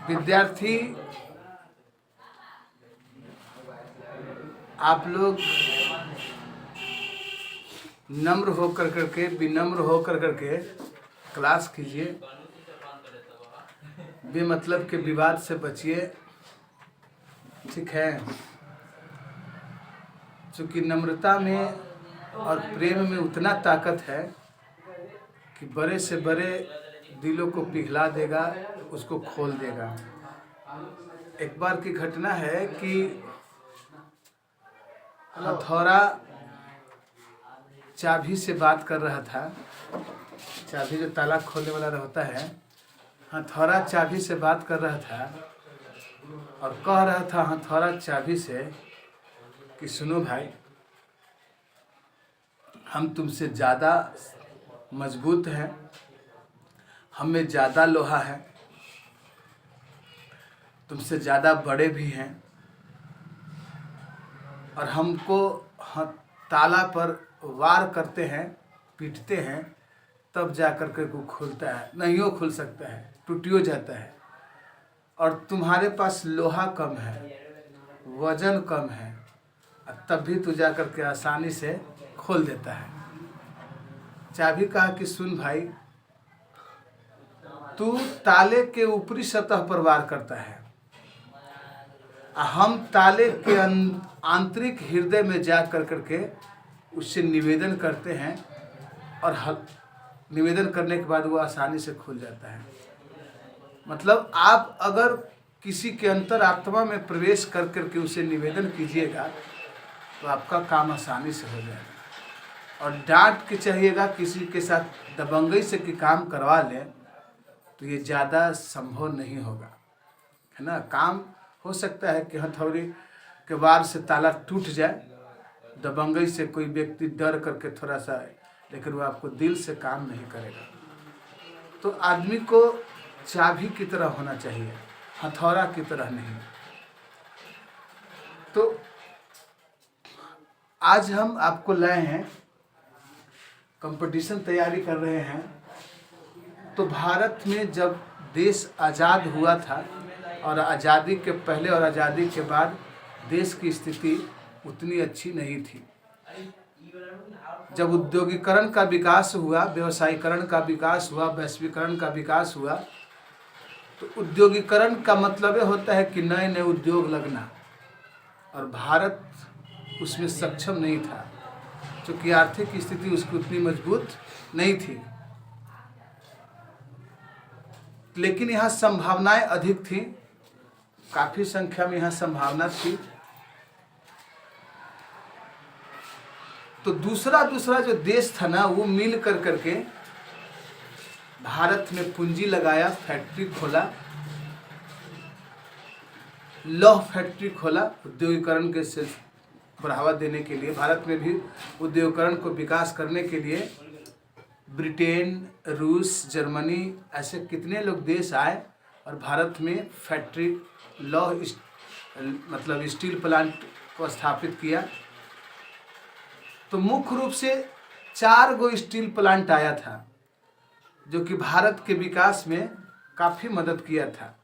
विद्यार्थी आप लोग नम्र होकर करके विनम्र होकर करके क्लास कीजिए, बेमतलब के विवाद से बचिए। ठीक है, चूँकि नम्रता में और प्रेम में उतना ताकत है कि बड़े से बड़े दिलों को पिघला देगा, उसको खोल देगा। एक बार की घटना है कि हथौड़ा चाबी से बात कर रहा था। चाबी जो ताला खोलने वाला होता है, हथौड़ा चाबी से बात कर रहा था और कह रहा था हथौड़ा चाबी से कि सुनो भाई, हम तुमसे ज़्यादा मजबूत हैं, हमें ज़्यादा लोहा है, तुमसे ज़्यादा बड़े भी हैं और हमको ताला पर वार करते हैं, पीटते हैं, तब जा कर के वो खुलता है, नहीं हो खुल सकता है, टूटियो जाता है। और तुम्हारे पास लोहा कम है, वजन कम है, तब भी तू जा कर के आसानी से खोल देता है। चाबी कहा कि सुन भाई, तू ताले के ऊपरी सतह पर वार करता है, हम ताले के आंतरिक हृदय में जा कर करके उससे निवेदन करते हैं और निवेदन करने के बाद वो आसानी से खुल जाता है। मतलब आप अगर किसी के अंतरात्मा में प्रवेश कर करके उसे निवेदन कीजिएगा तो आपका काम आसानी से हो जाएगा। और डांट के चाहिएगा किसी के साथ दबंगई से कि काम करवा लें तो ये ज़्यादा संभव नहीं होगा, है ना। काम हो सकता है कि हथौड़ी के वार से ताला टूट जाए, दबंगई से कोई व्यक्ति डर करके थोड़ा सा, लेकिन वो आपको दिल से काम नहीं करेगा। तो आदमी को चाबी की तरह होना चाहिए, हथौड़ा की तरह नहीं। तो आज हम आपको लाए हैं, कंपटीशन तैयारी कर रहे हैं। तो भारत में जब देश आज़ाद हुआ था और आज़ादी के पहले और आज़ादी के बाद देश की स्थिति उतनी अच्छी नहीं थी। जब उद्योगीकरण का विकास हुआ, व्यवसायीकरण का विकास हुआ, वैश्वीकरण का विकास हुआ, तो उद्योगीकरण का मतलब होता है कि नए नए उद्योग लगना, और भारत उसमें सक्षम नहीं था क्योंकि आर्थिक स्थिति उसकी उतनी मजबूत नहीं थी। लेकिन यहाँ संभावनाएं अधिक थी, काफ़ी संख्या में यहाँ संभावना थी। तो दूसरा जो देश था ना, वो मिल कर करके भारत में पूंजी लगाया, फैक्ट्री खोला, लौह फैक्ट्री खोला उद्योगीकरण के से बढ़ावा देने के लिए। भारत में भी उद्योगीकरण को विकास करने के लिए ब्रिटेन, रूस, जर्मनी, ऐसे कितने लोग देश आए और भारत में फैक्ट्री, लौह मतलब स्टील प्लांट को स्थापित किया। तो मुख्य रूप से 4 गो स्टील प्लांट आया था जो कि भारत के विकास में काफ़ी मदद किया था।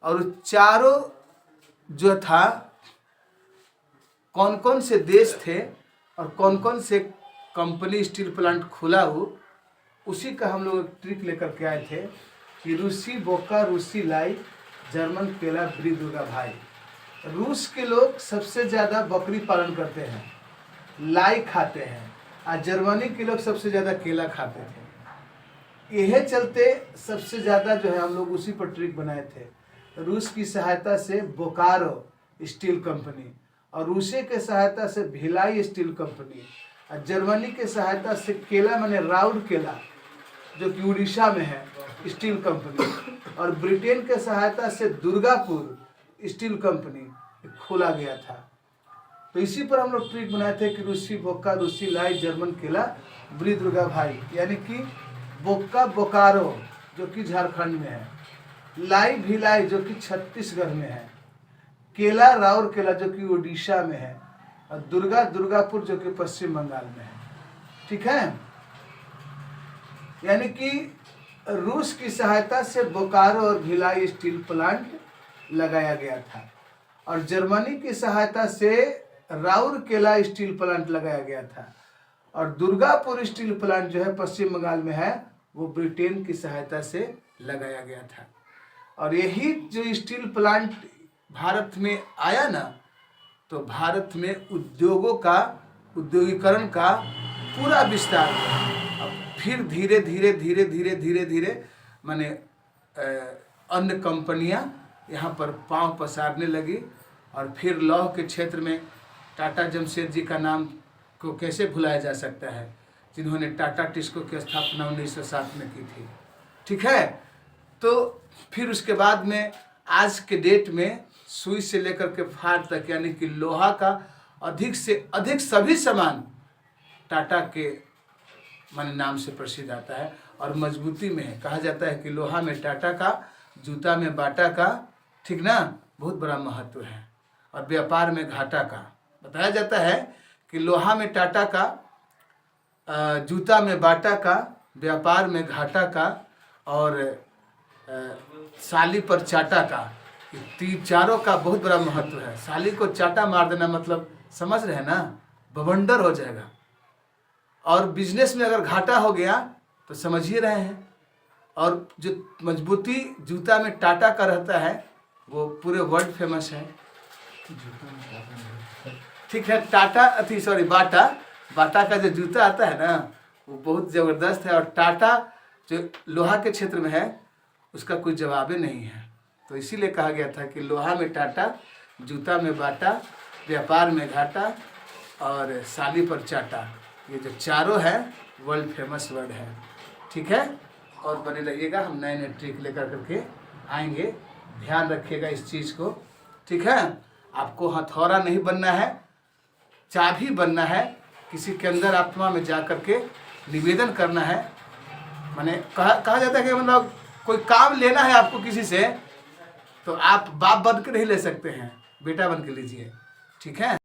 और चारों जो था, कौन कौन से देश थे और कौन कौन से कंपनी स्टील प्लांट खुला हो, उसी का हम लोग ट्रिक लेकर के आए थे कि रूसी बोका, रूसी लाई, जर्मन केला, ब्री दुर्गा भाई। रूस के लोग सबसे ज़्यादा बकरी पालन करते हैं, लाई खाते हैं, और जर्मनी के लोग सबसे ज़्यादा केला खाते थे। यह चलते सबसे ज़्यादा जो है हम लोग उसी पर ट्रिक बनाए थे। रूस की सहायता से बोकारो स्टील कंपनी, और रूसी के सहायता से भिलाई स्टील कंपनी, और जर्मनी के सहायता से केला माने राउर केला जो कि उड़ीसा में है स्टील कंपनी, और ब्रिटेन के सहायता से दुर्गापुर स्टील कंपनी खोला गया था। तो इसी पर हम लोग ट्रिक बनाए थे कि रूसी बोका, रूसी लाई, जर्मन केला, ब्री दुर्गा भाई, यानी कि बोका बोकारो जो कि झारखंड में है, लाई भिलाई जो कि छत्तीसगढ़ में है, केला राउर केला जो कि उड़ीसा में है, और दुर्गा दुर्गापुर जो कि पश्चिम बंगाल में है। ठीक है, यानी कि रूस की सहायता से बोकारो और भिलाई स्टील प्लांट लगाया गया था और जर्मनी की सहायता से राउरकेला स्टील प्लांट लगाया गया था और दुर्गापुर स्टील प्लांट जो है पश्चिम बंगाल में है वो ब्रिटेन की सहायता से लगाया गया था। और यही जो स्टील प्लांट भारत में आया ना, तो भारत में उद्योगों का उद्योगीकरण का पूरा विस्तार हुआ। अब फिर धीरे धीरे धीरे धीरे धीरे धीरे माने अन्य कंपनियां यहाँ पर पांव पसारने लगी और फिर लौह के क्षेत्र में टाटा जमशेद जी का नाम को कैसे भुलाया जा सकता है, जिन्होंने टाटा टिस्को की स्थापना 1907 में की थी। ठीक है, तो फिर उसके बाद में आज के डेट में सुई से लेकर के फार तक यानी कि लोहा का अधिक से अधिक सभी सामान टाटा के माने नाम से प्रसिद्ध आता है और मजबूती में है। कहा जाता है कि लोहा में टाटा का, जूता में बाटा का, ठीक ना, बहुत बड़ा महत्व है। और व्यापार में घाटा का बताया जाता है कि लोहा में टाटा का, जूता में बाटा का, व्यापार में घाटा का और साली पर चाटा का, तीन चारों का बहुत बड़ा महत्व है। साली को चाटा मार देना मतलब समझ रहे हैं ना, बवंडर हो जाएगा। और बिजनेस में अगर घाटा हो गया तो समझ ही रहे हैं। और जो मजबूती जूता में टाटा का रहता है वो पूरे वर्ल्ड फेमस है। ठीक है, बाटा का जो जूता आता है ना वो बहुत ज़बरदस्त है और टाटा जो लोहा के क्षेत्र में है उसका कोई जवाब ही नहीं है। तो इसीलिए कहा गया था कि लोहा में टाटा, जूता में बाटा, व्यापार में घाटा और साली पर चाटा, ये जो चारों है वर्ल्ड फेमस वर्ड है। ठीक है, और बने रहिएगा, हम नए नए ट्रिक लेकर करके आएंगे। ध्यान रखिएगा इस चीज़ को। ठीक है, आपको हथौड़ा नहीं बनना है, चाबी बनना है। किसी के अंदर आत्मा में जा कर के निवेदन करना है। माने कहा जाता है कि मतलब कोई काम लेना है आपको किसी से, तो आप बाप बन के नहीं ले सकते हैं, बेटा बन के लीजिए। ठीक है,